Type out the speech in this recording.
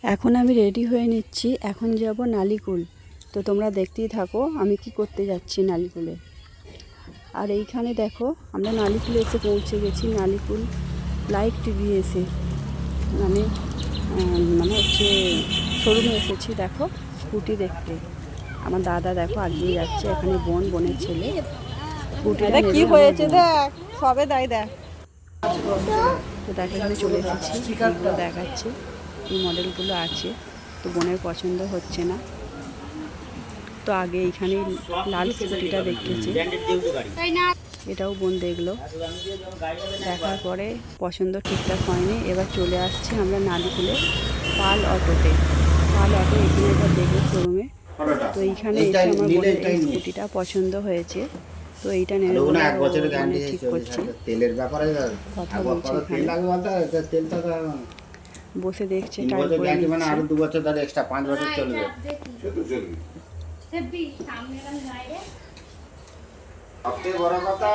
এখন আমি রেডি হয়ে নিচ্ছি, এখন যাব নালিকুল। তো তোমরা দেখতেই থাকো আমি কি করতে যাচ্ছি নালিকুলে। আর এইখানে দেখো আমরা নালিকুলে এসে পৌঁছে গেছি। নালিকুল লাইক টিভি এসে মানে মানে হচ্ছে শোরুমে এসেছি। দেখো স্কুটি দেখতে, আমার দাদা দেখো আগিয়ে যাচ্ছে। এখানে বোনের ছেলে স্কুটিটা কি হয়েছে দেখ, সবে দেয় দেখ। তো দেখো এখানে চলে এসেছি, এগুলো দেখাচ্ছে এই মডেলগুলো আছে। তো বোনের পছন্দ হচ্ছে না, তো আগে এইখানে লাল স্কুটিটা দেখেছে, এটাও বোন দেখলো। দেখার পরে পছন্দ ঠিকঠাক হয়নি, এবার চলে আসছি আমরা নালিকুলে পাল অটোতে। পাল অটো এখানে এবার দেখলো শোরুমে। তো এইখানে এসে আমার বোনের এই স্কুটিটা পছন্দ হয়েছে, তো এইটা নেবে বলে মানে ঠিক করছে। তেলের ব্যাপারে কথা বলছে, বসে দেখছে, ট্রাই করে নিচ্ছে। আরো 2 বছর ধরে এক্সট্রা 5 বছর চলবে। সবচেয়ে বড় কথা